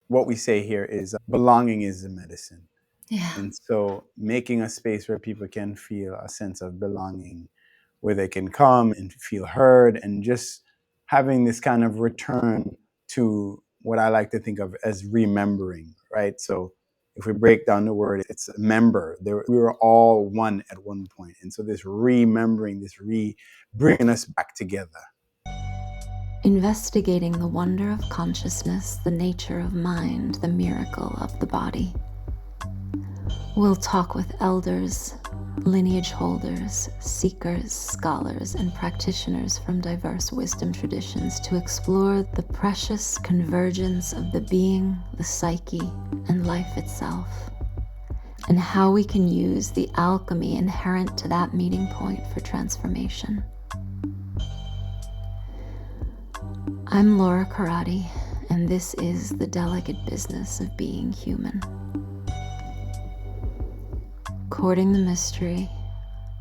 what we say here is belonging is the medicine. Yeah. And so making a space where people can feel a sense of belonging, where they can come and feel heard, and just having this kind of return to what I like to think of as remembering, right? So if we break down the word, it's member. We were all one at one point. And so this remembering, bringing us back together. Investigating the wonder of consciousness, the nature of mind, the miracle of the body. We'll talk with elders, lineage holders, seekers, scholars, and practitioners from diverse wisdom traditions to explore the precious convergence of the being, the psyche, and life itself, and how we can use the alchemy inherent to that meeting point for transformation. I'm Laura Karate, and this is the delicate business of being human. Courting the mystery,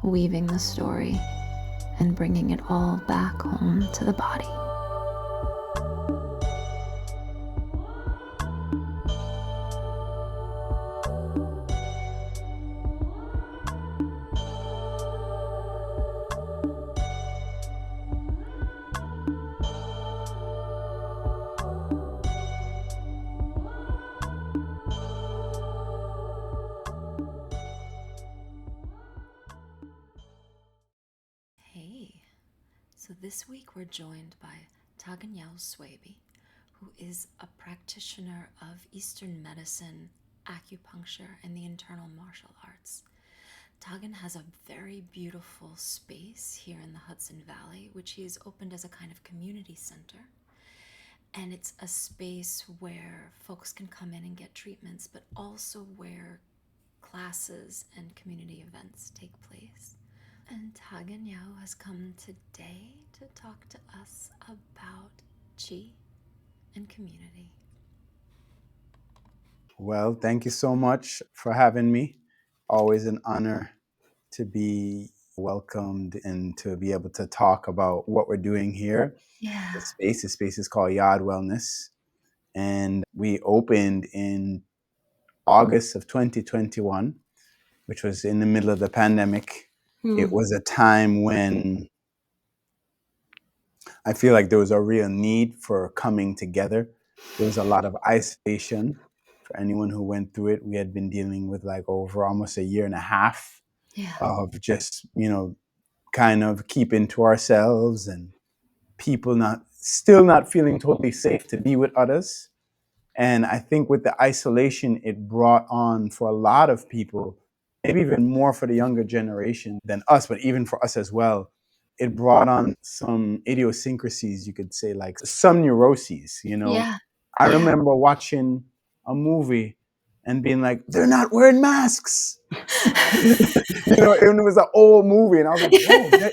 weaving the story, and bringing it all back home to the body. Hey, so this week we're joined by Taganyahu Swaby, who is a practitioner of Eastern medicine, acupuncture, and the internal martial arts. Tagan has a very beautiful space here in the Hudson Valley, which he has opened as a kind of community center. And it's a space where folks can come in and get treatments, but also where classes and community events take place. And Taganyahu has come today to talk to us about Qi and community. Well, thank you so much for having me. Always an honor to be welcomed and to be able to talk about what we're doing here. Yeah. The space is called Yaad Wellness. And we opened in August of 2021, which was in the middle of the pandemic. It was a time when I feel like there was a real need for coming together. There was a lot of isolation for anyone who went through it. We had been dealing with like over almost a year and a half Yeah. of just, kind of keeping to ourselves, and people still not feeling totally safe to be with others. And I think with the isolation, it brought on for a lot of people, maybe even more for the younger generation than us, but even for us as well, it brought on some idiosyncrasies, you could say, like some neuroses. Yeah. I remember watching a movie and being like, they're not wearing masks. And it was an old movie, and I was like, whoa,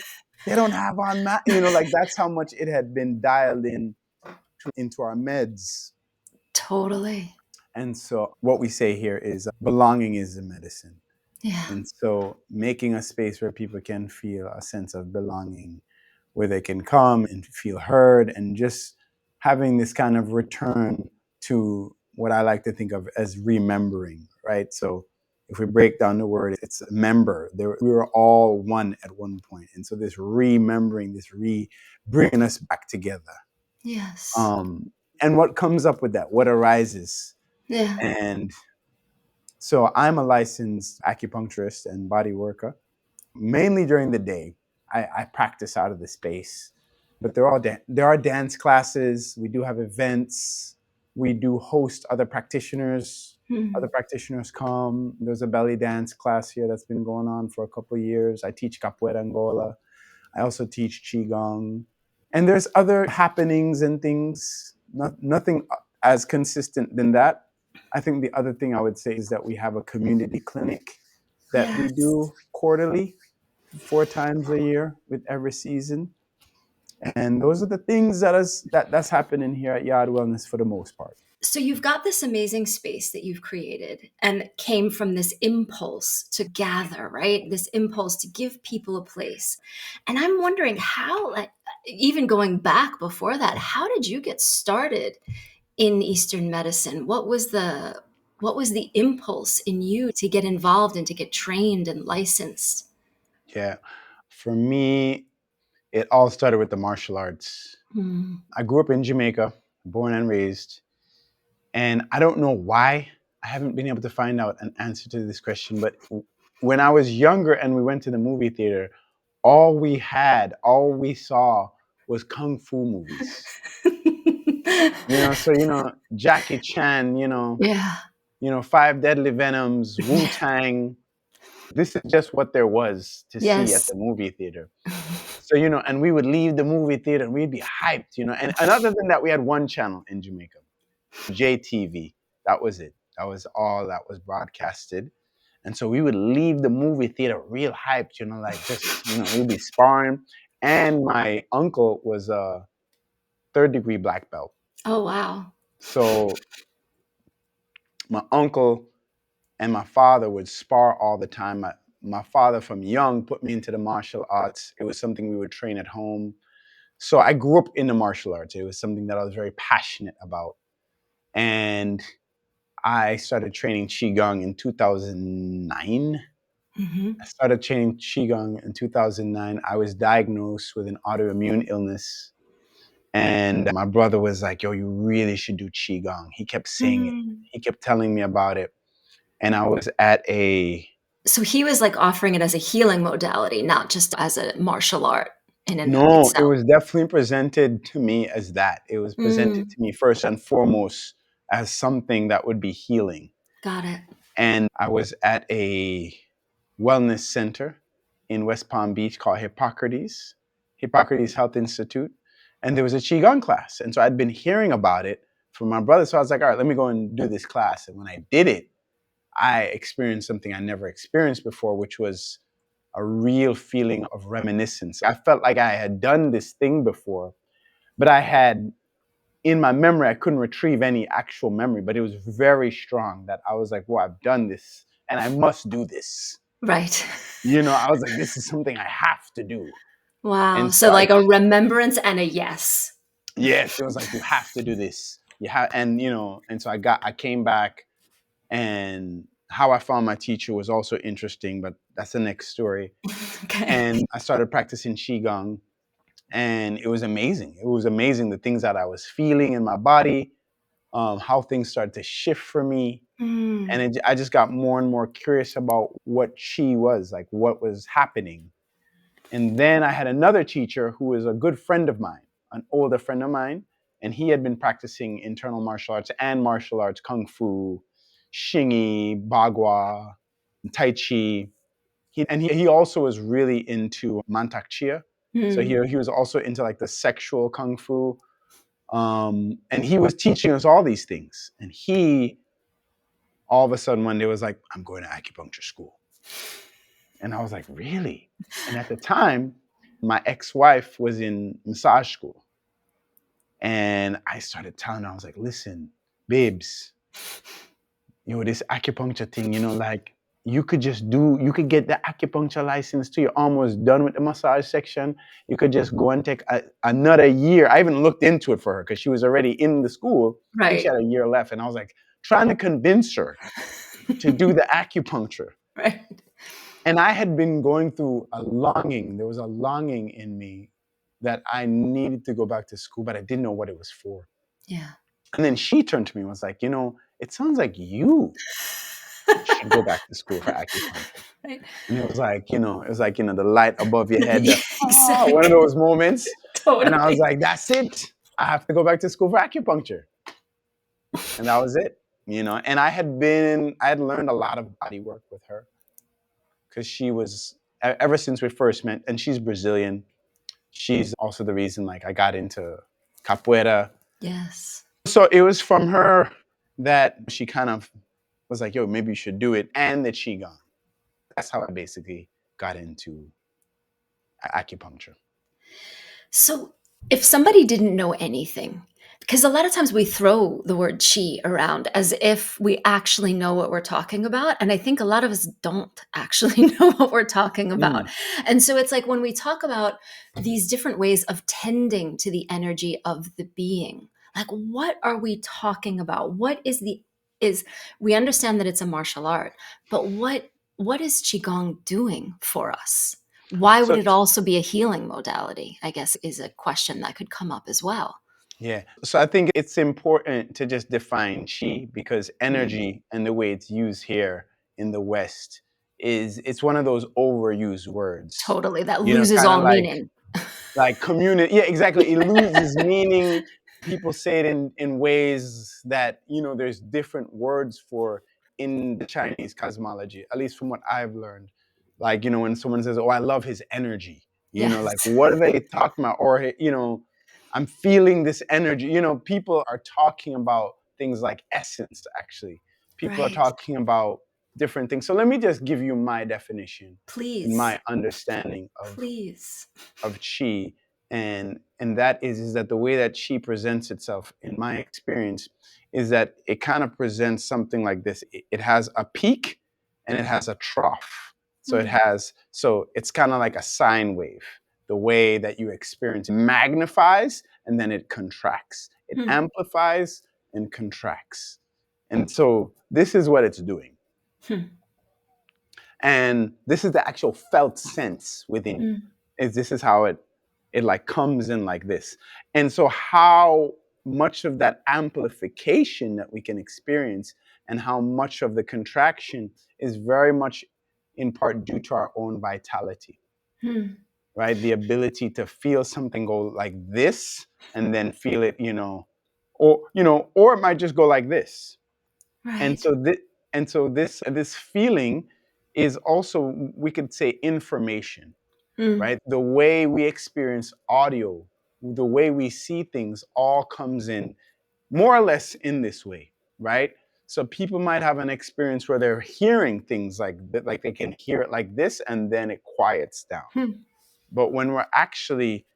they don't have on masks. Like that's how much it had been dialed into our meds. Totally. And so what we say here is belonging is the medicine. Yeah. And so making a space where people can feel a sense of belonging, where they can come and feel heard, and just having this kind of return to what I like to think of as remembering, right? So if we break down the word, it's member. We were all one at one point. And so this remembering, bringing us back together. Yes. And what comes up with that, what arises. Yeah. And so I'm a licensed acupuncturist and body worker. Mainly during the day, I practice out of the space. But there are dance classes. We do have events. We do host other practitioners. Other practitioners come. There's a belly dance class here that's been going on for a couple of years. I teach capoeira Angola. I also teach qigong. And there's other happenings and things. Nothing as consistent than that. I think the other thing I would say is that we have a community clinic that we do quarterly, 4 times a year with every season. And those are the things that's happening here at Yaad Wellness for the most part. So you've got this amazing space that you've created and came from this impulse to gather, right? This impulse to give people a place. And I'm wondering how, like, even going back before that, how did you get started in Eastern medicine? What was the impulse in you to get involved and to get trained and licensed? Yeah. For me, it all started with the martial arts. Mm. I grew up in Jamaica, born and raised, and I don't know why. I haven't been able to find out an answer to this question, but when I was younger and we went to the movie theater, all we saw was kung fu movies. Jackie Chan, Yeah. Five Deadly Venoms, Wu-Tang. This is just what there was to see at Yes. the movie theater. So, and we would leave the movie theater and we'd be hyped, and other than that, we had one channel in Jamaica, JTV. That was it. That was all that was broadcasted. And so we would leave the movie theater real hyped, like just, we'd be sparring. And my uncle was a third degree black belt. Oh, wow. So my uncle and my father would spar all the time. My father from young put me into the martial arts. It was something we would train at home. So I grew up in the martial arts. It was something that I was very passionate about. And I started training Qigong in 2009. Mm-hmm. I started training Qigong in 2009. I was diagnosed with an autoimmune illness. And my brother was like, yo, you really should do Qigong. He kept saying it. Mm. He kept telling me about it. And I was at a So he was like offering it as a healing modality, not just as a martial art in and of No, it itself. was definitely presented to me as that. It was presented Mm. to me first and foremost as something that would be healing. Got it. And I was at a wellness center in West Palm Beach called Hippocrates Health Institute. And there was a Qigong class. And so I'd been hearing about it from my brother. So I was like, all right, let me go and do this class. And when I did it, I experienced something I never experienced before, which was a real feeling of reminiscence. I felt like I had done this thing before, but in my memory, I couldn't retrieve any actual memory, but it was very strong that I was like, well, I've done this and I must do this. Right. I was like, this is something I have to do. Wow. And So so like a remembrance and a yes. yes, it was like, you have to do this. And so I came back, and how I found my teacher was also interesting, but that's the next story. Okay. And I started practicing Qigong, and it was amazing. It was amazing, the things that I was feeling in my body, how things started to shift for me. Mm. And I just got more and more curious about what Qi was, like what was happening. And then I had another teacher who was a good friend of mine, an older friend of mine, and he had been practicing internal martial arts and martial arts, kung fu, xingyi, bagua, tai chi. He also was really into mantak chia. So Mm. he was also into like the sexual kung fu. And he was teaching us all these things. And he all of a sudden one day was like, I'm going to acupuncture school. And I was like, really? And at the time, my ex-wife was in massage school. And I started telling her, I was like, listen, babes, this acupuncture thing, like you could get the acupuncture license too. You're almost done with the massage section. You could just go and take another year. I even looked into it for her because she was already in the school. I think she Right. had a year left. And I was like, trying to convince her to do the acupuncture. Right. And I had been going through a longing. There was a longing in me that I needed to go back to school, but I didn't know what it was for. Yeah. And then she turned to me and was like, it sounds like you should go back to school for acupuncture. Right. And the light above your head, one of Exactly. those moments. And I was Totally. like, that's it. I have to go back to school for acupuncture. And that was it. And I had learned a lot of body work with her because she was, ever since we first met, and she's Brazilian. She's also the reason like I got into capoeira. Yes. So it was from her that she kind of was like, yo, maybe you should do it, and the Qigong. That's how I basically got into acupuncture. So if somebody didn't know anything, because a lot of times we throw the word chi around as if we actually know what we're talking about. And I think a lot of us don't actually know what we're talking about. Mm. And so it's like when we talk about these different ways of tending to the energy of the being, Like, what are we talking about? What is the is we understand that it's a martial art, but what is qigong doing for us? Why would So it also be a healing modality? I guess is a question that could come up as well. yeah. So I think it's important to just define chi, because Mm, energy and the way it's used here in the West is it's one of those overused words. totally. That You know, loses kind of all meaning. like community. Yeah, exactly. It loses meaning. People say it in ways that, there's different words for in the Chinese cosmology, at least from what I've learned. Like, when someone says, "Oh, I love his energy," like, Yes. what are they talking about? Or, I'm feeling this energy. People are talking about things like essence, actually. People are Right. talking about different things. So let me just give you my definition and Please. my understanding Please. of chi, and that is that the way that chi presents itself in my experience is that it kind of presents something like this. It has a peak and it has a trough. Mm, So it's kind of like a sine wave. The way that you experience magnifies and then it contracts. It mm, amplifies and contracts. And so this is what it's doing. mm, And this is the actual felt sense within you. mm, Is this is how it like comes in like this. And so how much of that amplification that we can experience and how much of the contraction is very much in part due to our own vitality, mm. right? The ability to feel something go like this and then feel it, or it might just go like this. And Right. so this feeling is also, we could say, information, Mm, right? The way we experience audio, the way we see things, all comes in more or less in this way, right? So people might have an experience where they're hearing things like they can hear it like this, and then it quiets down. mm, But when we're actually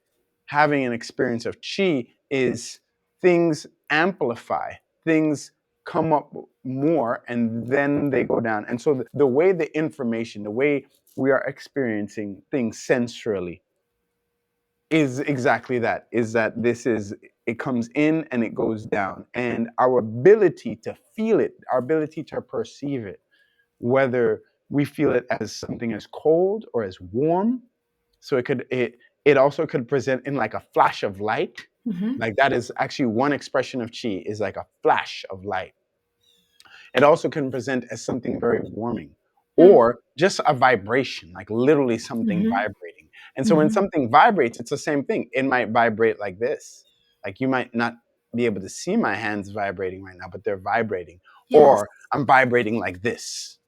having an experience of chi, is things amplify, things come up more, and then they go down. And so the way the information, the way we are experiencing things sensorily is exactly that, is that it comes in and it goes down. And our ability to feel it, our ability to perceive it, whether we feel it as something as cold or as warm. So it also could present in like a flash of light. mhm, Like that is actually one expression of chi, is like a flash of light. It also can present as something very warming, mm, or just a vibration, like literally something mhm, vibrating. And so when mhm. something vibrates, it's the same thing. It might vibrate like this. Like you might not be able to see my hands vibrating right now, but they're vibrating. Yes. Or I'm vibrating like this.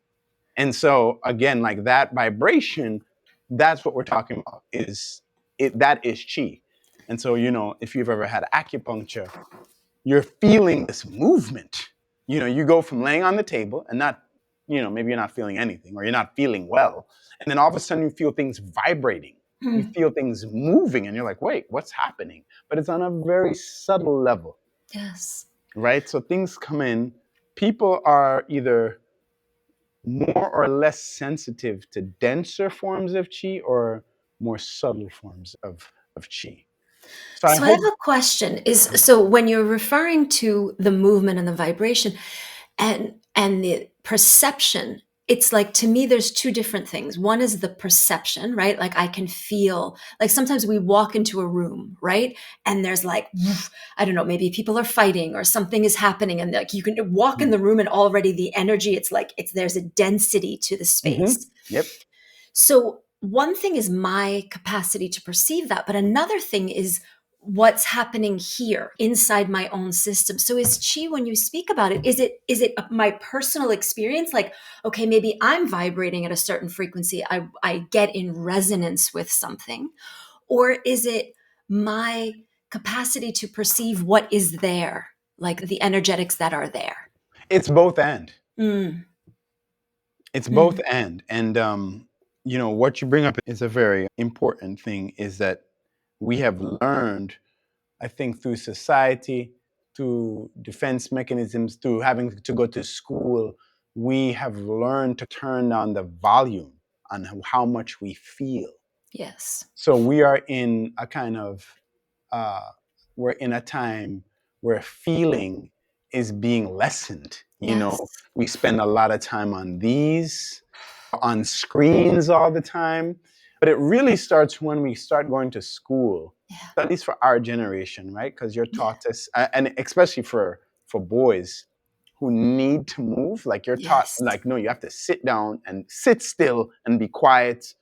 And so again, like that vibration, that's what we're talking about. That is chi. And so, if you've ever had acupuncture, you're feeling this movement. You go from laying on the table and not, maybe you're not feeling anything, or you're not feeling well. And then all of a sudden you feel things vibrating. You Mm, feel things moving, and you're like, wait, what's happening? But it's on a very subtle level, yes. right? So things come in. People are either more or less sensitive to denser forms of chi or more subtle forms of chi. So I So I have hope. a question. Is so when you're referring to the movement and the vibration and the perception, it's like to me there's two different things. One is the perception, right? Like I can feel like sometimes we walk into a room, right? And there's like woof, I don't know, maybe people are fighting or something is happening and like you can walk in the room and already the energy it's like it's there's a density to the Mm-hmm. space. Yep. So, one thing is my capacity to perceive that, but another thing is what's happening here inside my own system. So is chi when you speak about it, is it my personal experience like okay, maybe I'm vibrating at a certain frequency, I get in resonance with something, or is it my capacity to perceive what is there, like the energetics that are there? It's both and. Mm, It's both mm, and what you bring up is a very important thing, is that we have learned, I think, through society, through defense mechanisms, through having to go to school, we have learned to turn down the volume on how much we feel. yes. So we are in a kind of uh, we're in a time where feeling is being lessened. Yes. We spend a lot of time on these, on screens all the time. But it really starts when we start going to school, Yeah. at least for our generation, right? Because you're Yeah. taught this, and especially for boys who need to move, like you're taught, Yes. like, no, you have to sit down and sit still and be quiet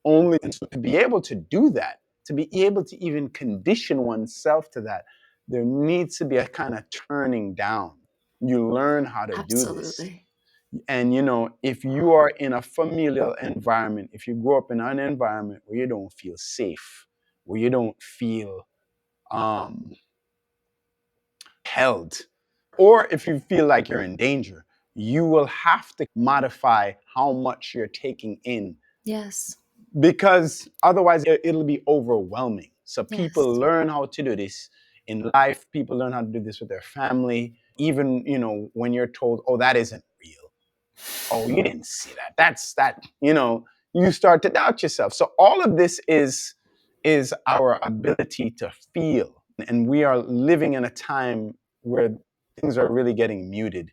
only. And so to be able to do that, to be able to even condition oneself to that, there needs to be a kind of turning down. You learn how to do this. Absolutely. And if you are in a familial environment, if you grow up in an environment where you don't feel safe, where you don't feel um, held, or if you feel like you're in danger, you will have to modify how much you're taking in, Yes. because otherwise it'll be overwhelming. So people Yes. learn how to do this in life. People learn how to do this with their family. Even, when you're told, oh, that isn't real. Oh, you didn't see that. That's that, you start to doubt yourself. So all of this is our ability to feel. And we are living in a time where things are really getting muted,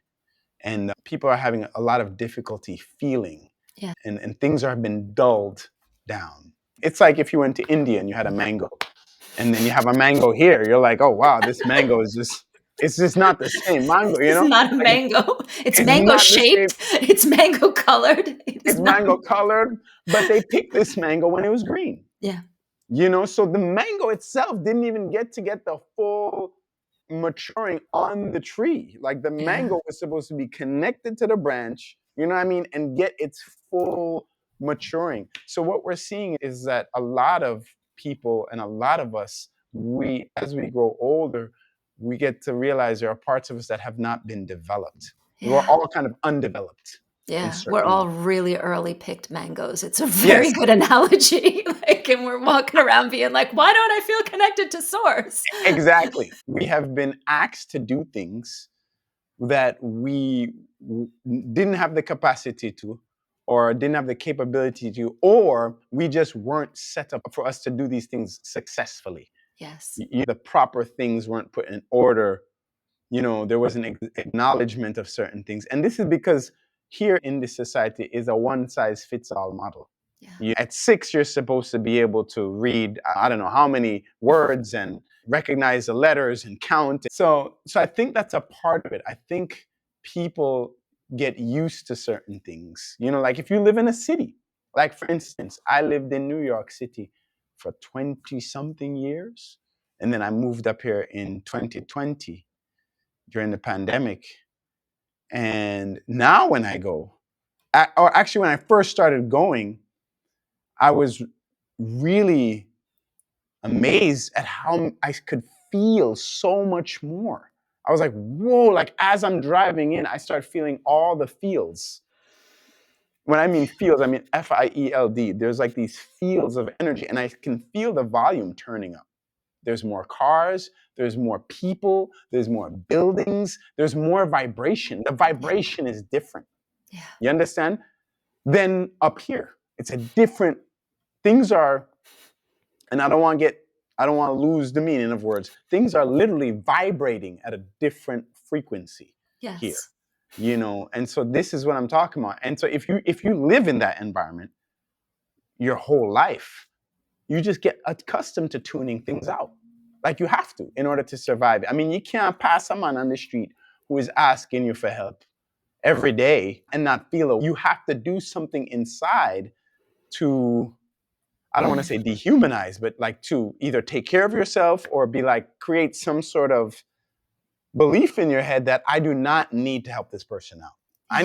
and people are having a lot of difficulty feeling, Yeah. and things have been dulled down. It's like if you went to India and you had a mango, and then you have a mango here, you're like, oh wow, this mango is just, it's just not the same mango, It's not a like mango. It's it's mango not the same. shaped. It's mango colored. It is It's not. mango colored, but they picked this mango when it was green. Yeah. So the mango itself didn't even get the full maturing on the tree. Like the Yeah. mango was supposed to be connected to the branch, you know what I mean, and get its full maturing. So what we're seeing is that a lot of people and a lot of us, we as we grow older, we get to realize there are parts of us that have not been developed. We're Yeah. all kind of undeveloped in Yeah. We're certain. all really early picked mangoes. It's a very Yes, good analogy. Like, and we're walking around being like, why don't I feel connected to source? exactly. We have been asked to do things that we didn't have the capacity to, or didn't have the capability to, or we just weren't set up for us to do these things successfully. Yes. The proper things weren't put in order. There was an acknowledgement of certain things. And this is because here in this society is a one size fits all model. Yeah. At 6, you're supposed to be able to read, I don't know how many words, and recognize the letters and count. So I think that's a part of it. I think people get used to certain things. Like if you live in a city, like for instance, I lived in New York City for 20 something years. And then I moved up here in 2020 during the pandemic. And now when I go, or actually when I first started going, I was really amazed at how I could feel so much more. I was like, whoa, like as I'm driving in, I start feeling all the feels. When I mean fields, I mean FIELD. There's like these fields of energy, and I can feel the volume turning up. There's more cars, there's more people, there's more buildings, there's more vibration. The Yeah. vibration is different. Yeah. You understand? Then up here, it's a different, things are, and I don't want to lose the meaning of words. Things are literally vibrating at a different frequency here. Yes. And so this is what I'm talking about. And so if you live in that environment your whole life, you just get accustomed to tuning things out. Like you have to in order to survive. I mean, you can't pass a man on the street who is asking you for help every day and not feel it. You have to do something inside to, I don't want to say dehumanize, but like to either take care of yourself or be like, create some sort of belief in your head that I do not need to help this person out. Yeah.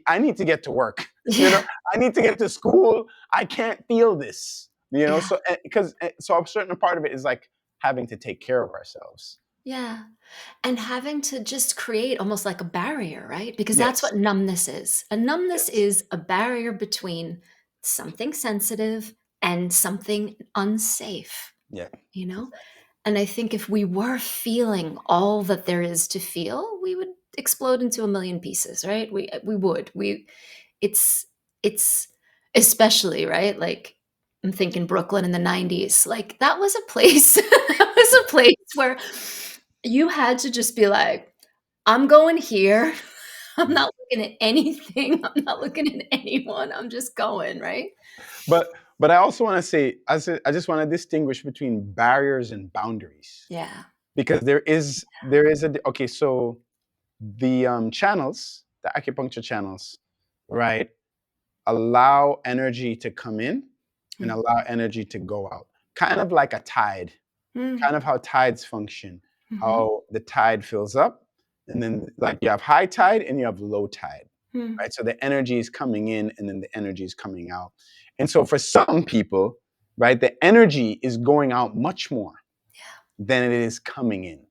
I need to get to work. you know, Yeah. I need to get to school. I can't feel this. Yeah. So because so a certain part of it is like having to take care of ourselves. Yeah. And having to just create almost like a barrier, right? Because that's Yes. what numbness is. A numbness Yes. is a barrier between something sensitive and something unsafe, Yeah. you know? Exactly. And I think if we were feeling all that there is to feel, we would explode into a million pieces, right? We would. It's especially, right? Like I'm thinking Brooklyn in the 90s. Like that was a place that was a place where You had to just be like, I'm going here. I'm Yeah. not looking at anything. I'm not looking at anyone. I'm just going, right? But I also want to say, I just want to distinguish between barriers and boundaries, Yeah. because there is a okay. So the channels, the acupuncture channels, right, allow energy to come in and Mm. allow energy to go out, kind of like a tide, Mm. kind of how tides function, Mhm. how the tide fills up, and then like you have high tide and you have low tide, Mm. right? So the energy is coming in and then the energy is coming out. And so for some people, right, the energy is going out much more than it is coming in,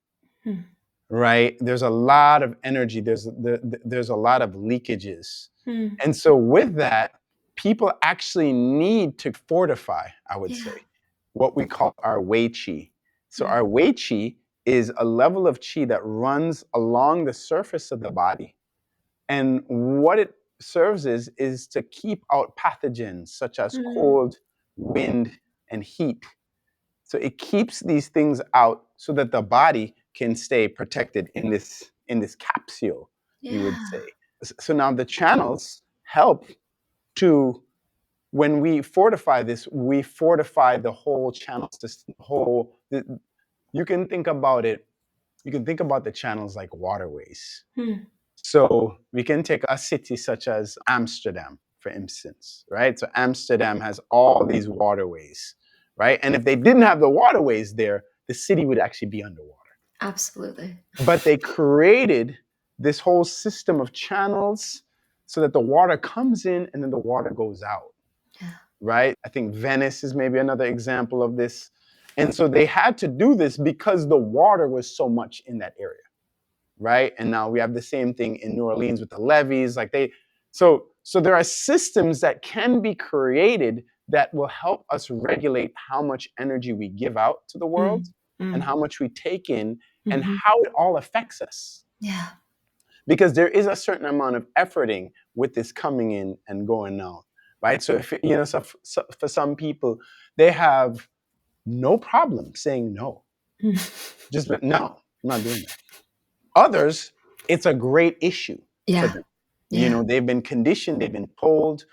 Mm. right? There's a lot of energy, there's a lot of leakages. Mm. And so with that, people actually need to fortify, I would Yeah. say, what we call our wei qi. So Mm. our wei qi is a level of qi that runs along the surface of the body. And what it serves is to keep out pathogens such as Mm. cold, wind, and heat. So it keeps these things out so that the body can stay protected in this capsule, you would Yeah. say. So now the channels help to, when we fortify this, we fortify the whole channel system, you can think about it, you can think about the channels like waterways. Mm. So we can take a city such as Amsterdam, for instance, right? So Amsterdam has all these waterways, right? And if they didn't have the waterways there, the city would actually be underwater. Absolutely. But they created this whole system of channels so that the water comes in and then the water goes out, Yeah. right? I think Venice is maybe another example of this. And so they had to do this because the water was so much in that area, right? And now we have the same thing in New Orleans with the levees. So there are systems that can be created that will help us regulate how much energy we give out to the world Mm. and Mm. how much we take in and Mhm. how it all affects us. Yeah. Because there is a certain amount of efforting with this coming in and going out, right? So if so for some people, they have no problem saying no. Mm. Just no, I'm not doing that. Others, it's a great issue for Yeah. them. Yeah. They've been conditioned, they've been told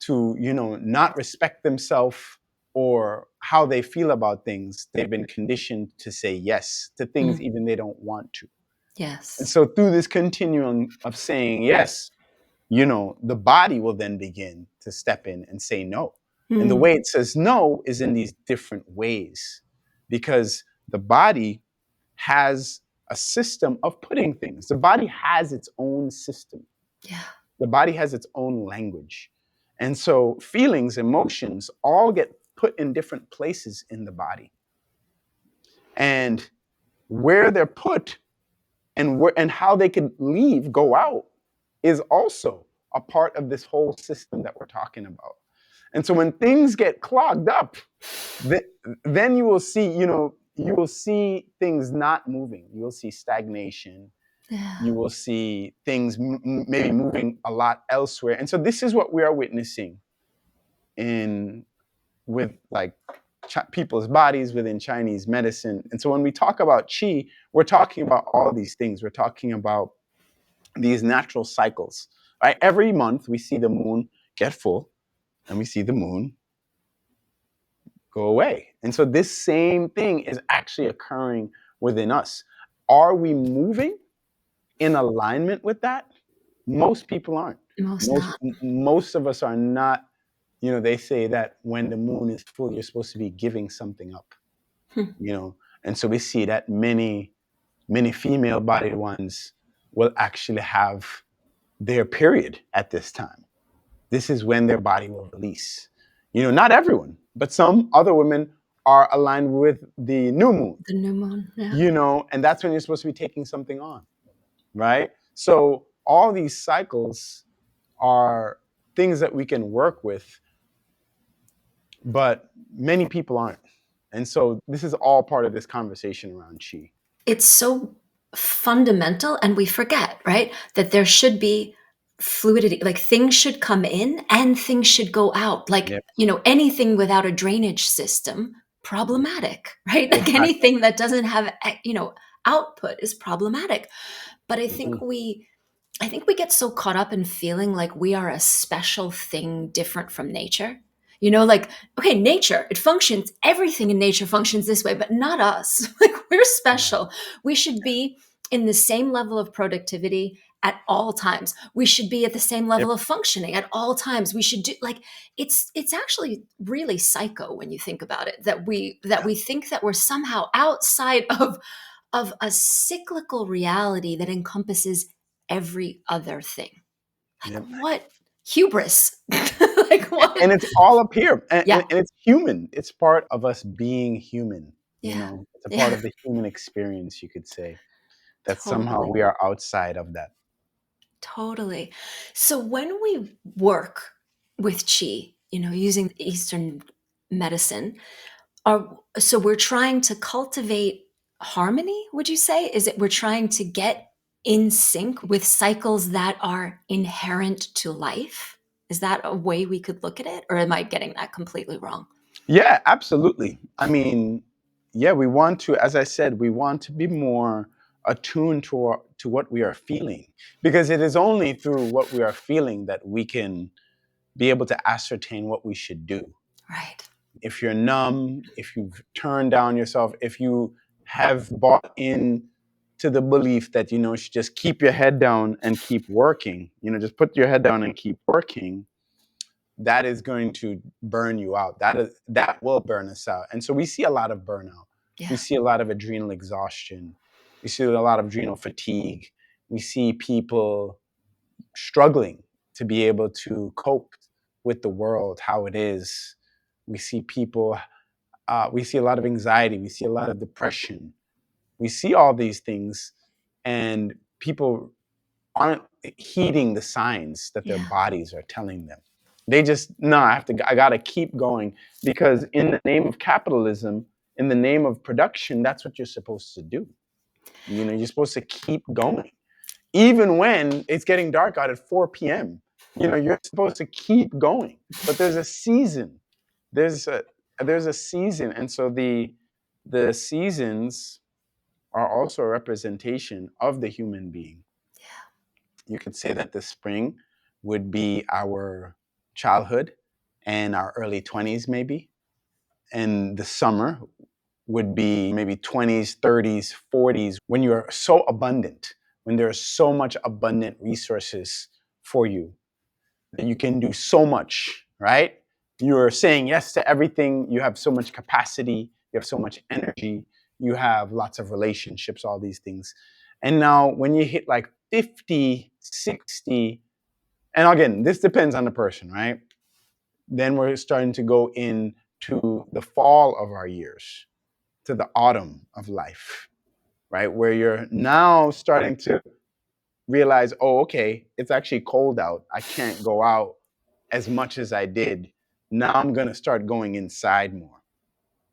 to, not respect themselves or how they feel about things. They've been conditioned to say yes to things Mm. even they don't want to. And Yes. so through this continuum of saying yes, the body will then begin to step in and say no. And the Mm. way it says no is in these different ways, because the body has a system of putting things. The body has its own system. Yeah. The body has its own language. And so feelings, emotions all get put in different places in the body. And where they're put and how they can leave, go out, is also a part of this whole system that we're talking about. And so when things get clogged up, th- then you will see things not moving. You will see stagnation. Yeah. You will see things maybe moving a lot elsewhere. And so this is what we are witnessing in with like people's bodies within Chinese medicine. And so when we talk about qi, we're talking about all these things. We're talking about these natural cycles. Right? Every month we see the moon get full and we see the moon go away. And so this same thing is actually occurring within us. Are we moving in alignment with that? Most people aren't. Most Most not. most of us are not. They say that when the moon is full, you're supposed to be giving something up. Hmm. And so we see that many female-bodied ones will actually have their period at this time. This is when their body will release. Not everyone, but some other women are aligned with the new moon. The new moon. Yeah. And that's when you're supposed to be taking something on, right? So all these cycles are things that we can work with, but many people aren't. And so this is all part of this conversation around chi. It's so fundamental, and we forget, right, that there should be fluidity. Like, things should come in and things should go out. Like, Yep. anything without a drainage system, problematic, right? Like Exactly. anything that doesn't have output is problematic. But Mhm. I think we get so caught up in feeling like we are a special thing different from nature. You know, like, okay, nature, it functions, everything in nature functions this way, but not us. Like, we're Right. special. We should be in the same level of productivity at all times. We should be at the same Yep. level of functioning at all times. We should do like it's actually really psycho when you think about it that we think that we're somehow outside of a cyclical reality that encompasses every other thing. Like Yep. what hubris? Like what? And it's all up here, Yeah, and it's human. It's part of us being human. yeah, It's a part yeah, of the human experience. You could say that somehow totally, we are outside of that. totally. So when we work with chi, you know, using Eastern medicine, so we're trying to cultivate harmony, would you say? Is it we're trying to get in sync with cycles that are inherent to life? Is that a way we could look at it? Or am I getting that completely wrong? Yeah, absolutely. I mean, yeah, we want to, as I said, we want to be more attuned to what we are feeling, because it is only through what we are feeling that we can be able to ascertain what we should do. Right. If you're numb, if you've turned down yourself, if you have bought in to the belief that you should just keep your head down and keep working, just put your head down and keep working, that is going to burn you out. That will burn us out. And so we see a lot of burnout. We Yeah. see a lot of adrenal exhaustion. We see a lot of adrenal fatigue. We see people struggling to be able to cope with the world how it is. We see people, we see a lot of anxiety. We see a lot of depression. We see all these things, and people aren't heeding the signs that their Yeah. bodies are telling them. They just, no, I gotta keep going, because in the name of capitalism, in the name of production, that's what you're supposed to do. You're supposed to keep going. Even when it's getting dark out at 4 p.m., you're supposed to keep going. But there's a season. There's a there's a season. And so the seasons are also a representation of the human being. You could say that the spring would be our childhood and our early 20s, maybe. And the summer would be maybe 20s, 30s, 40s, when you're so abundant, when there's so much abundant resources for you that you can do so much, right? You're saying yes to everything. You have so much capacity. You have so much energy. You have lots of relationships, all these things. And now when you hit like 50, 60, and again, this depends on the person, right? Then we're starting to go into the fall of our years, to the autumn of life, right? Where you're now starting to realize, oh, okay, it's actually cold out. I can't go out as much as I did. Now I'm going to start going inside more.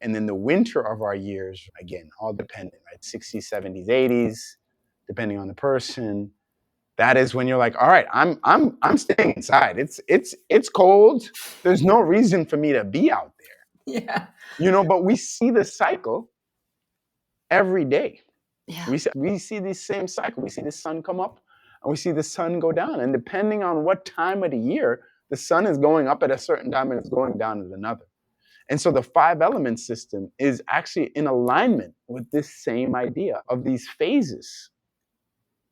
And then the winter of our years, again, all dependent, right? 60s, 70s, 80s, depending on the person. That is when you're like, all right, I'm staying inside. It's cold. There's no reason for me to be out there. Yeah. But we see the cycle every day. Yeah. We see the same cycle. We see the sun come up and we see the sun go down. And depending on what time of the year, the sun is going up at a certain time and it's going down at another. And so the five element system is actually in alignment with this same idea of these phases,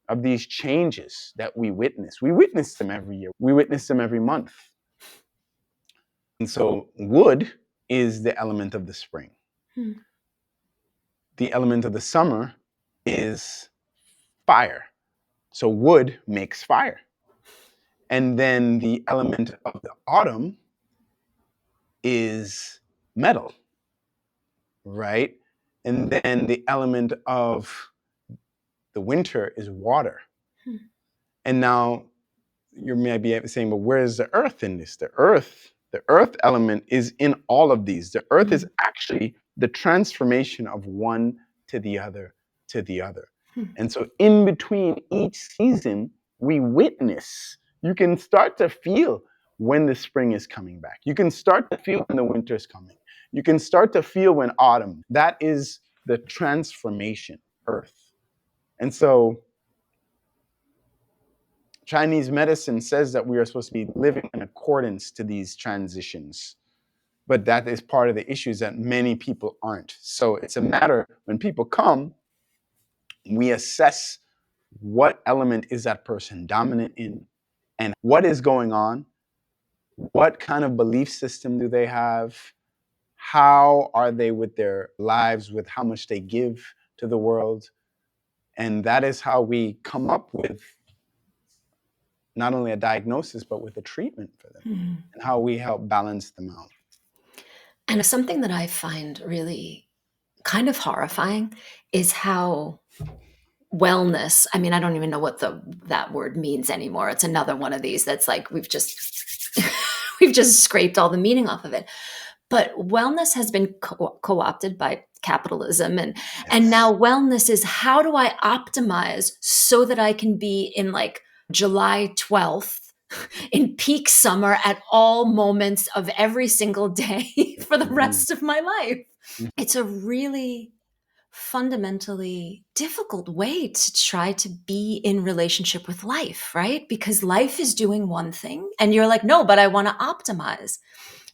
of these changes that we witness. We witness them every year, we witness them every month. And so wood is the element of the spring. Hmm. The element of the summer is fire. So wood makes fire. And then the element of the autumn is metal, right? And then the element of the winter is water. Hmm. And now you may be saying, but where is the earth in this? The earth element is in all of these. The earth Hmm. is actually the transformation of one to the other to the other. Hmm. And so in between each season, we witness. You can start to feel when the spring is coming back. You can start to feel when the winter is coming. You can start to feel when autumn. That is the transformation, earth. And so Chinese medicine says that we are supposed to be living in accordance to these transitions. But that is part of the issues that many people aren't. So it's a matter when people come, we assess what element is that person dominant in and what is going on, what kind of belief system do they have, how are they with their lives, with how much they give to the world. And that is how we come up with not only a diagnosis, but with a treatment for them and how we help balance them out. And something that I find really kind of horrifying is how wellness, I mean, I don't even know what that word means anymore. It's another one of these that's like we've just we've just scraped all the meaning off of it. But wellness has been co-opted by capitalism, and Yes. now wellness is how do I optimize so that I can be in like July 12th in peak summer at all moments of every single day for the Mhm. rest of my life. It's a really fundamentally difficult way to try to be in relationship with life, right? Because life is doing one thing and you're like, no, but I want to optimize.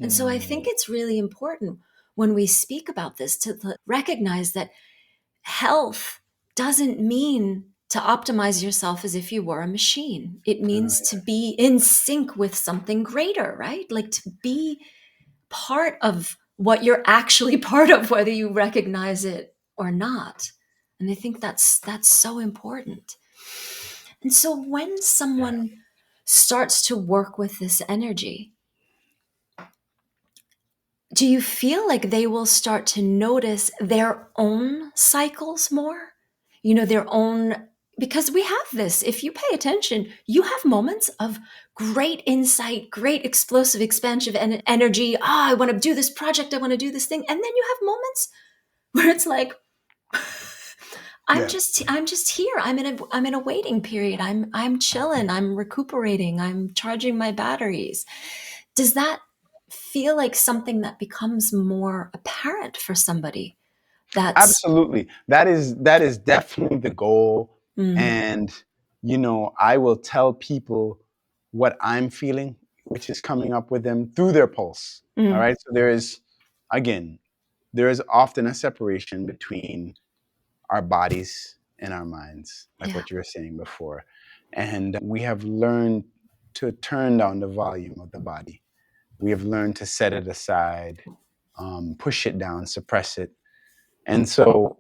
And so I think Mm. it's really important when we speak about this to recognize that health doesn't mean to optimize yourself as if you were a machine. It means to Yeah. be in sync with something greater, right? Like to be part of what you're actually part of, whether you recognize it or not. And I think that's so important. And so when Yeah. someone starts to work with this energy, do you feel like they will start to notice their own cycles more? You know, their own, because we have this. If you pay attention, you have moments of great insight, great explosive expansion of energy. Ah, I want to do this project. I want to do this thing. And then you have moments where it's like, Yeah. I'm just here. I'm in a waiting period. I'm chilling. I'm recuperating. I'm charging my batteries. Does that feel like something that becomes more apparent for somebody? That's Absolutely. That is definitely the goal. mm, And I will tell people what I'm feeling, which is coming up with them through their pulse. All mm, right. So again, there is often a separation between our bodies and our minds, like yeah. what you were saying before. And we have learned to turn down the volume of the body. We have learned to set it aside, push it down, suppress it. And so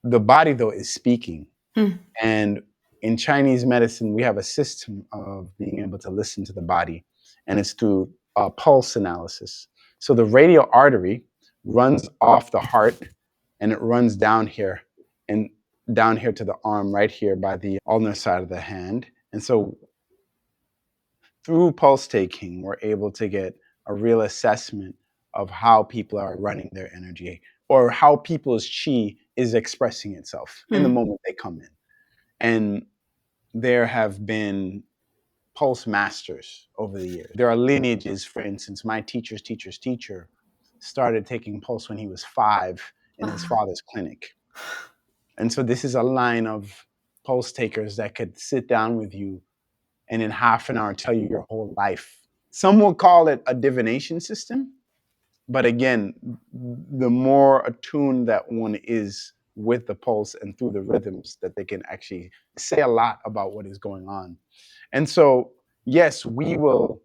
the body, though, is speaking. Mm, And in Chinese medicine, we have a system of being able to listen to the body, and it's through pulse analysis. So the radial artery runs off the heart and it runs down here and down here to the arm right here by the ulnar side of the hand. And so through pulse taking, we're able to get a real assessment of how people are running their energy or how people's chi is expressing itself in the mm, moment they come in. And there have been pulse masters over the years. There are lineages, for instance, my teacher's teacher's teacher started taking pulse when he was 5 in his wow. father's clinic. And so this is a line of pulse takers that could sit down with you and in half an hour tell you your whole life. Some will call it a divination system, but again, the more attuned that one is with the pulse and through the rhythms, that they can actually say a lot about what is going on. And so, yes, we will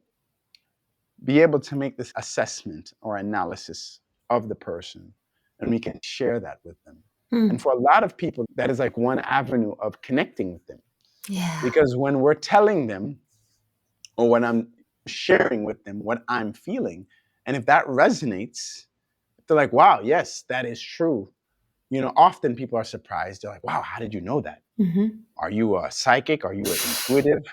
be able to make this assessment or analysis of the person, and we can share that with them. And Mm, for a lot of people, that is like one avenue of connecting with them. yeah. Because when we're telling them, or when I'm sharing with them what I'm feeling, and if that resonates, they're like, wow, yes, that is true. Often people are surprised. They're like, wow, how did you know that? Hmm. Are you a psychic? Are you an intuitive?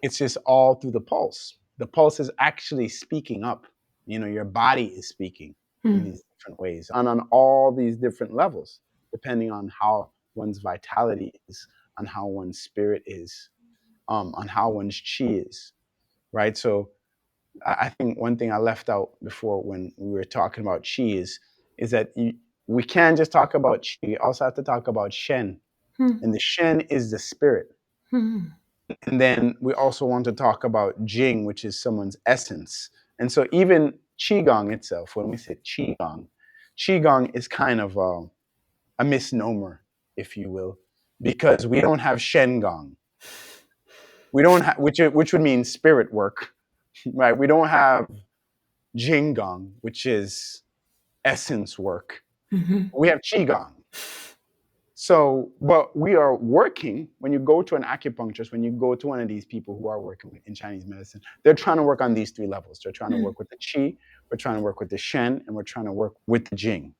It's just all through the pulse. The pulse is actually speaking up. Your body is speaking in Mm, these different ways and on all these different levels, depending on how one's vitality is, on how one's spirit is, on how one's chi is, right? So I think one thing I left out before when we were talking about chi is that we can't just talk about chi. We also have to talk about Shen. Hmm. and the Shen is the spirit. Hmm. And then we also want to talk about Jing, which is someone's essence. And so even Qigong itself, when we say Qigong is kind of a misnomer, if you will, because we don't have Shen Gong. We don't have, which would mean spirit work, right? We don't have Jing Gong, which is essence work. Hmm. We have Qigong. So, but we are working, when you go to an acupuncturist, when you go to one of these people who are working in Chinese medicine, they're trying to work on these three levels. They're trying to work with the Qi, we're trying to work with the Shen, and we're trying to work with the Jing,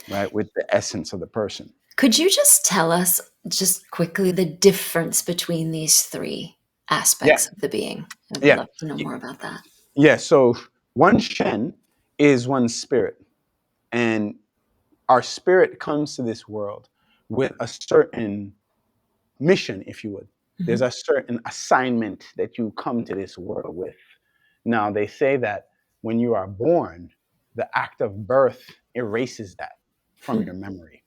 right? With the essence of the person. Could you just tell us, just quickly, the difference between these three Yeah, aspects of the being? I'd yeah, love to know more about that. yeah. So one Shen is one spirit, and our spirit comes to this world with a certain mission, if you would. There's Hmm. a certain assignment that you come to this world with. Now, they say that when you are born, the act of birth erases that from your memory.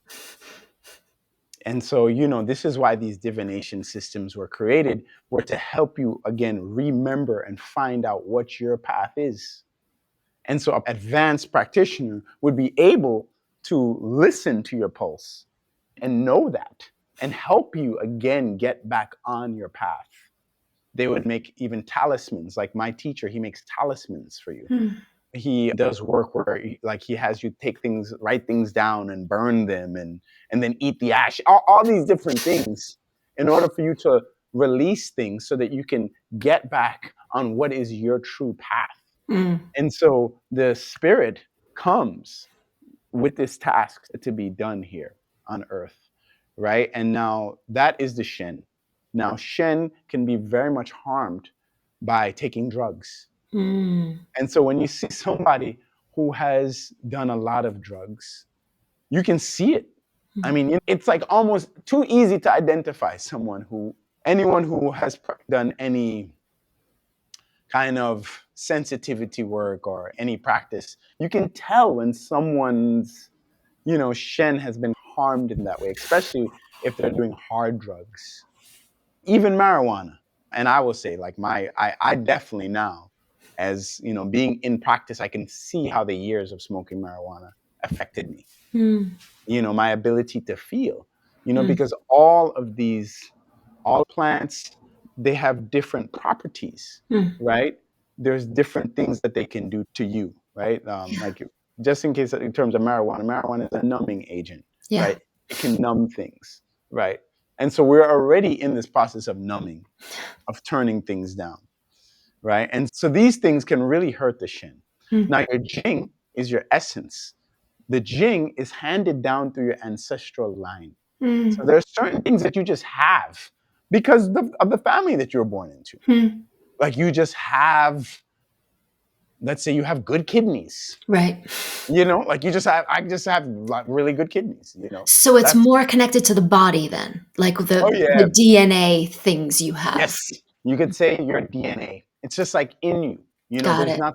And so, this is why these divination systems were created, were to help you, again, remember and find out what your path is. And so, an advanced practitioner would be able to listen to your pulse and know that and help you, again, get back on your path. They would make even talismans. Like my teacher, he makes talismans for you. Hmm. He does work where he has you write things down and burn them, and then eat the ash, all these different things in order for you to release things so that you can get back on what is your true path. Hmm. And so the spirit comes with this task to be done here on earth, right? And now that is the Shen. Now, Shen can be very much harmed by taking drugs. Hmm. And so when you see somebody who has done a lot of drugs, you can see it. I mean, it's like almost too easy to identify anyone who has done any kind of sensitivity work or any practice. You can tell when someone's, Shen has been harmed in that way, especially if they're doing hard drugs, even marijuana. And I will say, like I definitely now, as being in practice, I can see how the years of smoking marijuana affected me. Hmm. My ability to feel, Hmm. because all plants, they have different properties, Hmm. right? There's different things that they can do to you, right? Yeah. Like just in case, in terms of marijuana is a numbing agent, Yeah. right? It can numb things, right? And so we're already in this process of numbing, of turning things down, right? And so these things can really hurt the Shin. Hmm. Now, your Jing is your essence. The Jing is handed down through your ancestral line. So Hmm. there are certain things that you just have because of the family that you were born into. Hmm. Like you just have, let's say you have good kidneys. Right. Like I just have like really good kidneys. So it's That's, more connected to the body then, like oh the yeah, DNA things you have. yes, you could say your DNA. It's just like in you. Got There's it. not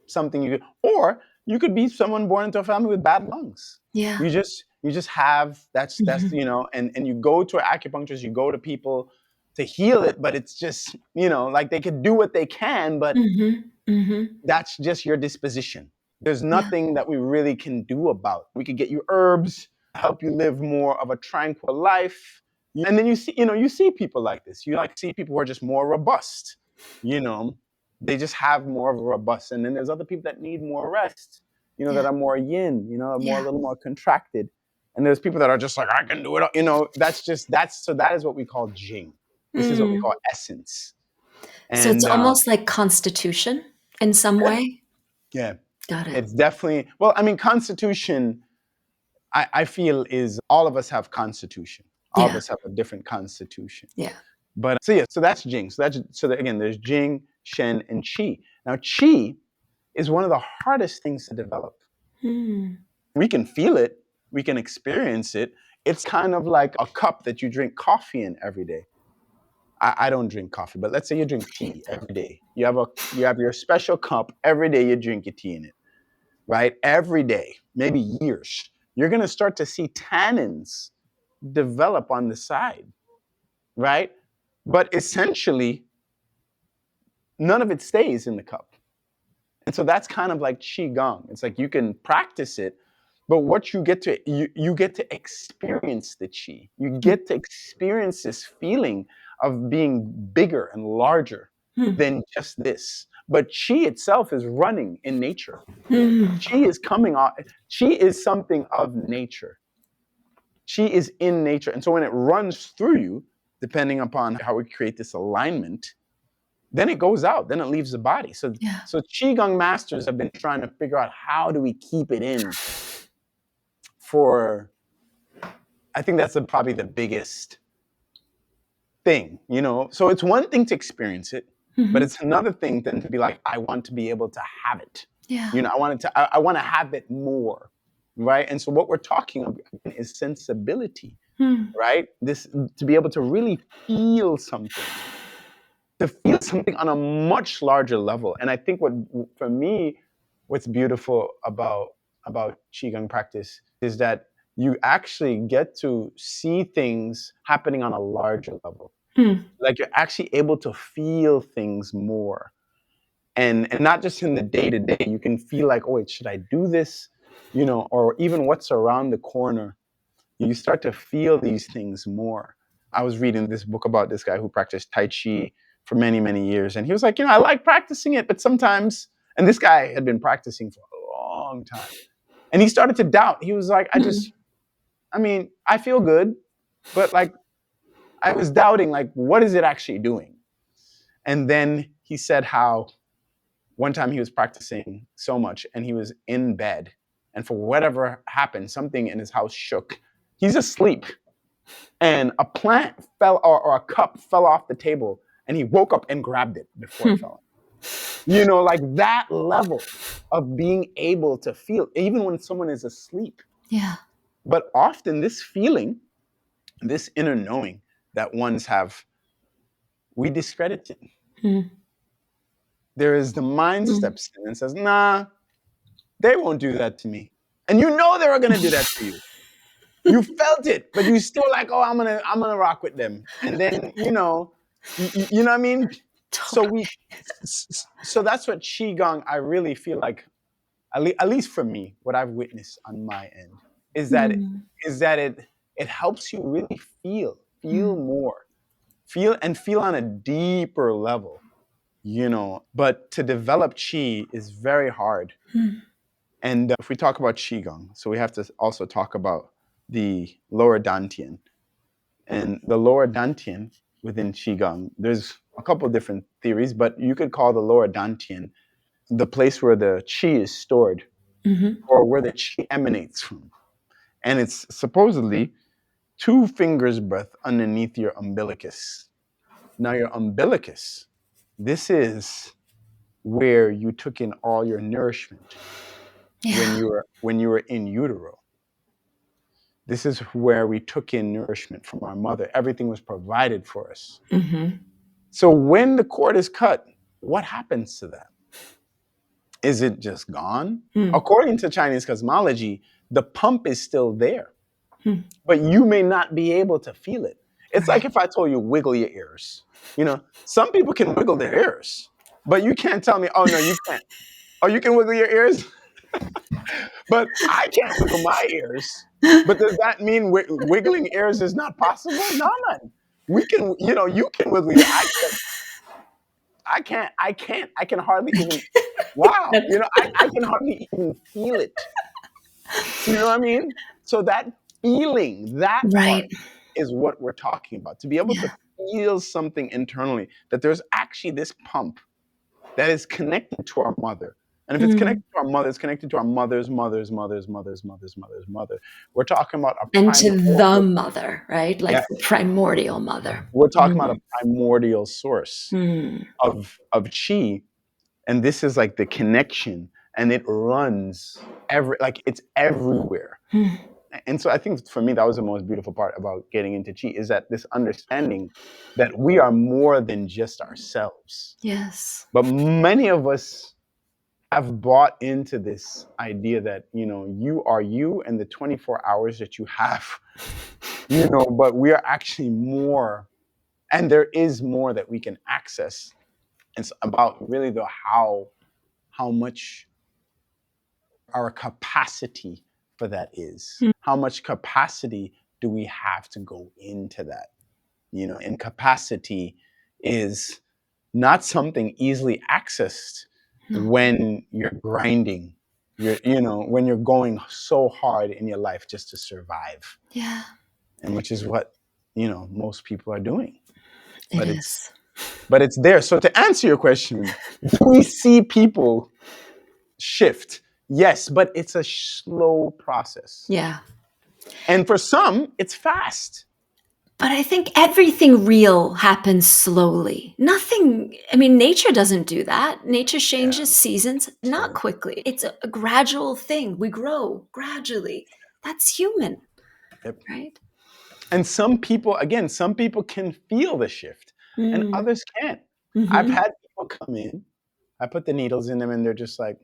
something you could, or you could be someone born into a family with bad lungs. Yeah. You just have that's Hmm. and you go to an acupuncturist, you go to people to heal it, but it's just like they could do what they can, but Hmm. Hmm. that's just your disposition. There's Yeah. nothing that we really can do about. We could get you herbs, help you live more of a tranquil life. And then you see people like this. You like see people who are just more robust. You know, they just have more of a robust. And then there's other people that need more rest. Yeah. That are more yin. More a Yeah. little more contracted. And there's people that are just like I can do it. That is what we call Jing. This is what we Mm. call essence. So it's And almost like constitution in some yeah, way. yeah. Got it. It's definitely, well, I mean, Constitution, I feel is all of us have Constitution. All of Yeah. us have a different Constitution. Yeah. But so yeah, so that's Jing. Again, there's Jing, Shen, and Qi. Now, Qi is one of the hardest things to develop. Hmm. We can feel it, we can experience it. It's kind of like a cup that you drink coffee in every day. I don't drink coffee, but let's say you drink tea every day. You have your special cup every day. You drink your tea in it, right? Every day, maybe years, you're going to start to see tannins develop on the side, right? But essentially, none of it stays in the cup. And so that's kind of like qigong. It's like you can practice it, but what you get to experience the qi. You get to experience this feeling of being bigger and larger than just this. But qi itself is running in nature. Qi is coming off. Qi is something of nature. Qi is in nature. And so when it runs through you, depending upon how we create this alignment, then it goes out, then it leaves the body. So Yeah. so qigong masters have been trying to figure out how do we keep it in for, I think that's probably the biggest thing, you know. So it's one thing to experience it, but it's another thing then to be like, I want to be able to have it. Yeah. You know, I want to have it more, right? And so what we're talking about is sensibility, right? This, to be able to really feel something, to feel something on a much larger level. And I think what, for me, what's beautiful about qigong practice is that you actually get to see things happening on a larger level. Like you're actually able to feel things more, and not just in the day to day. You can feel like, oh wait, should I do this, you know, or even what's around the corner. You start to feel these things more. I was reading this book about this guy who practiced Tai Chi for many, many years. And he was like, you know, I like practicing it, but sometimes, and this guy had been practicing for a long time. And he started to doubt. He was like, I mean, I feel good, but like, I was doubting, like, what is it actually doing? And then he said how one time he was practicing so much and he was in bed. And for whatever happened, something in his house shook. He's asleep. And a plant fell, or a cup fell off the table, and he woke up and grabbed it before it fell. You know, like that level of being able to feel, even when someone is asleep. Yeah. But often this feeling, this inner knowing that ones have, we discredit it. There is the mind steps in and says, nah, they won't do that to me. And you know they were going to do that to you. You felt it, but you still like, oh, I'm gonna rock with them. And then, you know what I mean? Totally. So that's what qigong, I really feel like, at least for me, what I've witnessed on my end is that it helps you really feel more, feel on a deeper level, you know. But to develop qi is very hard. And if we talk about qigong, so we have to also talk about the lower dantian. And the lower dantian within qigong, there's a couple different theories, but you could call the lower dantian the place where the qi is stored, or where the qi emanates from. And it's supposedly 2 fingers breadth underneath your umbilicus. Now your umbilicus, this is where you took in all your nourishment when you were in utero. This is where we took in nourishment from our mother. Everything was provided for us. So when the cord is cut, what happens to that? Is it just gone? According to Chinese cosmology, the pump is still there, but you may not be able to feel it. It's like if I told you wiggle your ears. You know, some people can wiggle their ears, but you can't tell me, oh no, you can't. Oh, you can wiggle your ears? But I can't wiggle my ears. But does that mean wiggling ears is not possible? No, man. We can, you know, you can wiggle your. I can hardly even. Wow, you know, I can hardly even feel it. You know what I mean? So that feeling, that part, Right. is what we're talking about. To be able Yeah. to feel something internally, that there's actually this pump that is connected to our mother. And if it's connected to our mother, it's connected to our mother's mother. We're talking about a And to the primordial, mother, right? Like yeah, the primordial mother. we're talking about a primordial source Mm. of chi. And this is like the connection, and it runs like it's everywhere. And so I think for me, that was the most beautiful part about getting into chi, is that this understanding that we are more than just ourselves. Yes. But many of us, have bought into this idea that, you are you and the 24 hours that you have, but we are actually more, and there is more that we can access. It's about really the how much our capacity for that is. How much capacity do we have to go into that? And capacity is not something easily accessed No. when you're grinding. When you're going so hard in your life just to survive, Yeah, and which is what most people are doing. it But it's is. but it's there. So to answer your question, do we see people shift? Yes, but it's a slow process. Yeah. And for some, it's fast. But I think everything real happens slowly. Nothing, I mean, nature doesn't do that. Nature Yeah, changes seasons not true. quickly. It's a gradual thing. We grow gradually. That's human, Yep. right? And some people can feel the shift and Mm. others can't. I've Hmm. had people come in, I put the needles in them and they're just like,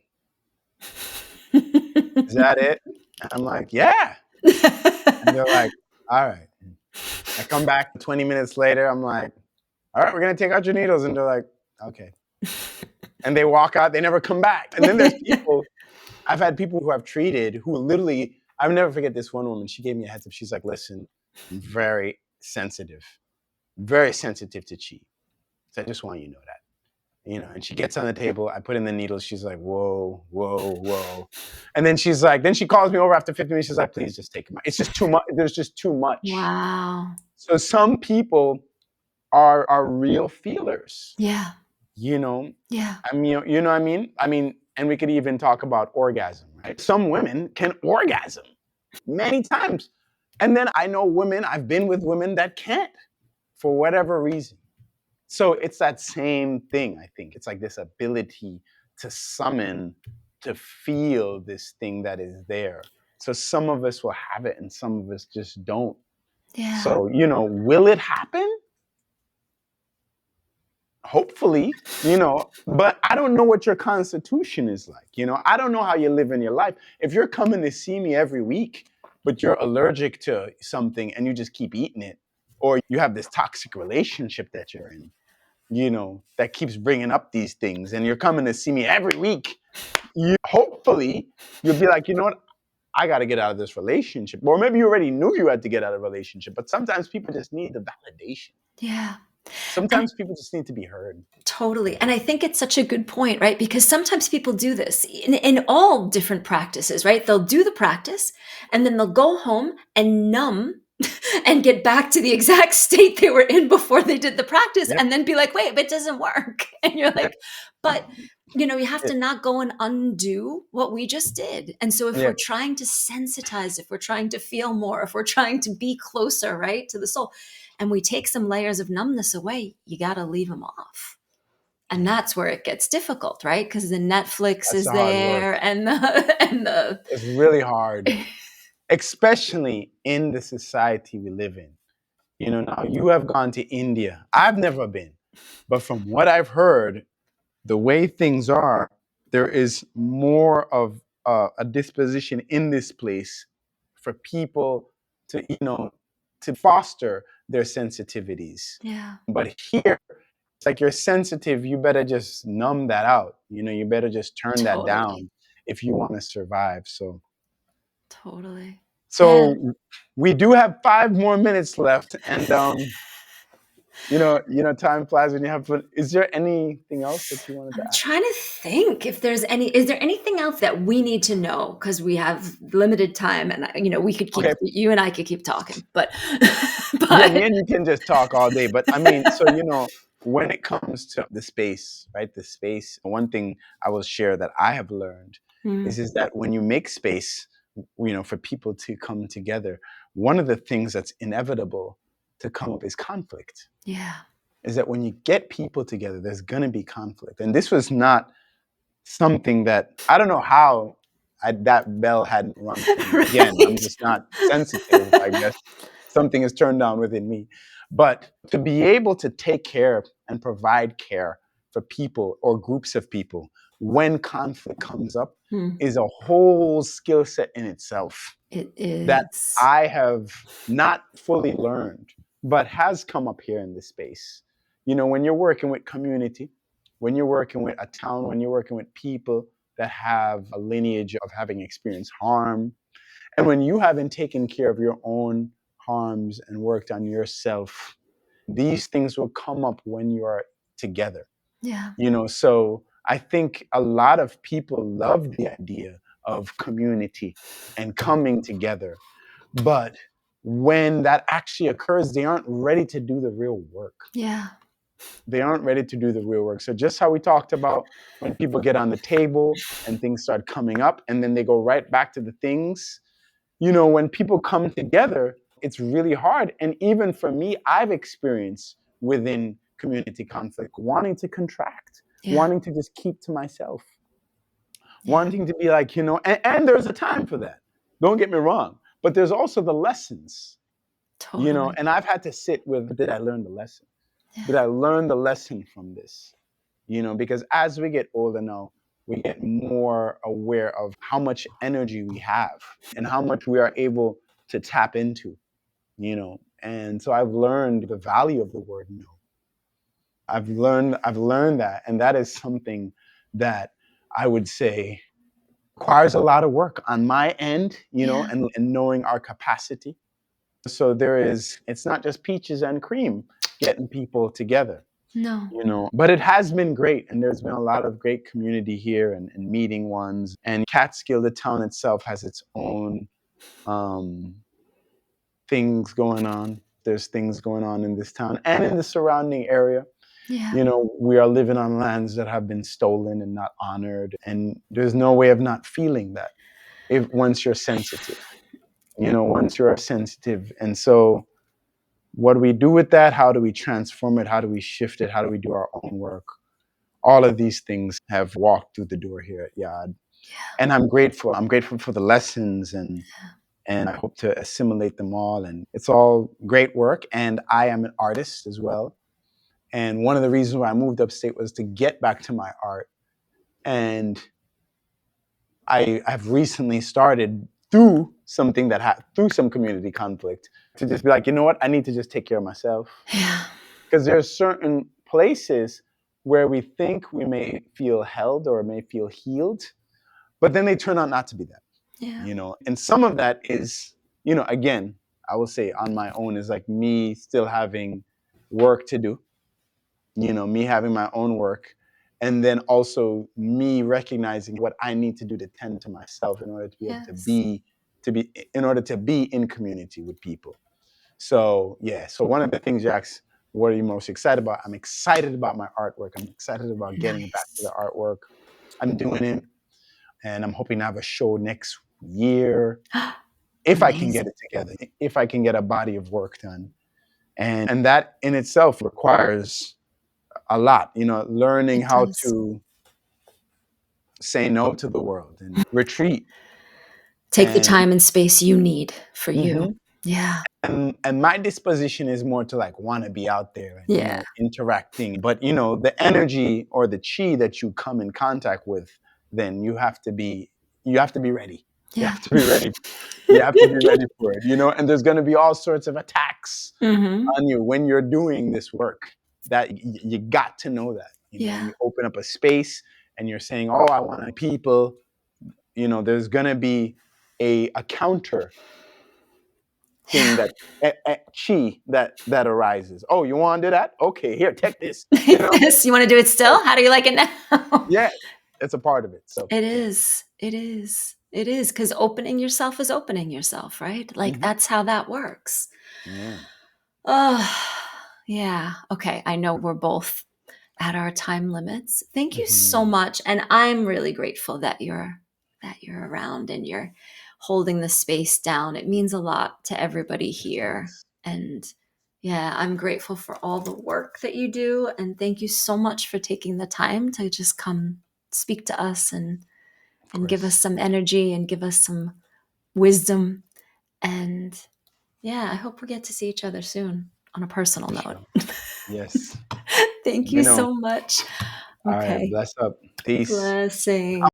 is that it? And I'm like, yeah. And they're like, all right. I come back 20 minutes later. I'm like, all right, we're going to take out your needles. And they're like, okay. And they walk out, they never come back. And then I've had people who I've treated who literally, I'll never forget this one woman. She gave me a heads up. She's like, listen, I'm very sensitive to chi. So I just want you to know that. And she gets on the table. I put in the needles. She's like, whoa, whoa, whoa. And then then she calls me over after 50 minutes. She's like, please just take them out. It's just too much. There's just too much. Wow. So some people are real feelers, Yeah. you know. Yeah. I mean, you know what I mean? And we could even talk about orgasm, right? Some women can orgasm many times. And then I've been with women that can't for whatever reason. So it's that same thing, I think. It's like this ability to summon, to feel this thing that is there. So some of us will have it and some of us just don't. Yeah. So, will it happen? Hopefully, but I don't know what your constitution is like. I don't know how you live in your life. If you're coming to see me every week, but you're allergic to something and you just keep eating it, or you have this toxic relationship that you're in, that keeps bringing up these things, and you're coming to see me every week, hopefully you'll be like, you know what? I got to get out of this relationship. Or maybe you already knew you had to get out of a relationship, but sometimes people just need the validation. Yeah. And Sometimes people just need to be heard. totally. And I think it's such a good point, right? Because sometimes people do this in all different practices, right? They'll do the practice and then they'll go home and numb and get back to the exact state they were in before they did the practice Yep. and then be like, wait, but it doesn't work. And you're Yep. like, but you have Yep. to not go and undo what we just did. And so if we're Yep. trying to sensitize, if we're trying to feel more, if we're trying to be closer, right, to the soul, and we take some layers of numbness away, you got to leave them off. And that's where it gets difficult, right? Because the Netflix That's is the hard work. there and the It's really hard, especially in the society we live in. Now you have gone to India. I've never been, but from what I've heard, the way things are, there is more of a disposition in this place for people to, to foster their sensitivities. yeah, But here, it's like you're sensitive, you better just numb that out. You better just turn that totally, down if you want to survive. So, totally. Yeah. so we do have 5 more minutes left, and time flies when you have fun. Is there anything else that you wanted to I'm ask? trying to think if is there anything else that we need to know? Because we have limited time and, we could keep, Okay, you and I could keep talking, but, yeah, but me and you can just talk all day. But I mean, so when it comes to the space, right? The space. One thing I will share that I have learned mm, is that when you make space, for people to come together, one of the things that's inevitable to come up is conflict. yeah, Is that when you get people together, there's gonna be conflict. And this was not something that I don't know how that bell hadn't rung for me. Again, I'm right. just not sensitive, I guess. Something is turned on within me. But to be able to take care and provide care for people or groups of people when conflict comes up Hmm. is a whole skill set in itself It that is. I have not fully learned, but has come up here in this space. When you're working with community, when you're working with a town, when you're working with people that have a lineage of having experienced harm, and when you haven't taken care of your own harms and worked on yourself, these things will come up when you are together. Yeah. So I think a lot of people love the idea of community and coming together, but when that actually occurs, they aren't ready to do the real work. Yeah. They aren't ready to do the real work. So just how we talked about when people get on the table and things start coming up and then they go right back to the things, when people come together, it's really hard. And even for me, I've experienced within community conflict wanting to contract, Yeah. wanting to just keep to myself, Yeah. wanting to be like, and there's a time for that. Don't get me wrong. But there's also the lessons, Totally. and I've had to sit with, did I learn the lesson? Yeah. Did I learn the lesson from this? Because as we get older now, we get more aware of how much energy we have and how much we are able to tap into, And so I've learned the value of the word no. I've learned that, and that is something that I would say requires a lot of work on my end, Yeah. and knowing our capacity. So it's not just peaches and cream getting people together. No. But it has been great, and there's been a lot of great community here and meeting ones. And Catskill, the town itself, has its own um, things going on. There's things going on in this town and in the surrounding area. Yeah. We are living on lands that have been stolen and not honored, and there's no way of not feeling that if once you're sensitive. Once you're sensitive, and so what do we do with that? How do we transform it? How do we shift it? How do we do our own work? All of these things have walked through the door here at Yaad. Yeah. And I'm grateful. I'm grateful for the lessons and I hope to assimilate them all. And it's all great work. And I am an artist as well. And one of the reasons why I moved upstate was to get back to my art. And I have recently started through something through some community conflict to just be like, you know what? I need to just take care of myself. Yeah. Because there's certain places where we think we may feel held or may feel healed, but then they turn out not to be that, Yeah. And some of that is, again, I will say on my own is like me still having work to do, me having my own work. And then also me recognizing what I need to do to tend to myself in order to be able Yes. in order to be in community with people. So yeah, so one of the things you asked, what are you most excited about? I'm excited about my artwork. I'm excited about getting back to the Nice. artwork. I'm doing it, and I'm hoping to have a show next year if I can get Amazing. it together, if I can get a body of work done. And that in itself requires a lot, learning It how does. to say no to the world and retreat. Take the And time and space you need for you. mhm. Yeah. And my disposition is more to like want to be out there and Yeah. interacting, but the energy or the chi that you come in contact with, then you have to be ready. You Yeah. have to be ready. You have to be ready for it, and there's going to be all sorts of attacks Mm-hmm. on you when you're doing this work. That you got to know that, when Yeah. you open up a space and you're saying, oh, I want people, there's going to be a counter thing Yeah. that chi that arises. Oh, you want to do that? Okay, here, take this. Yes. You want to do it So still? How do you like it now? yeah, it's a part of it. So It yeah. is. It is. It is. Because opening yourself is opening yourself, right? Like Hmm. that's how that works. Yeah. Oh, yeah. Okay. I know we're both at our time limits. Thank you so Hmm. much. And I'm really grateful that you're around and you're holding the space down. It means a lot to everybody It here. does. And yeah, I'm grateful for all the work that you do. And thank you so much for taking the time to just come speak to us Of and give us course. some energy and give us some wisdom. And yeah, I hope we get to see each other soon on a personal For note. sure. Yes. Thank Let me you know. so much. All right, Okay. bless up. Peace. Blessing.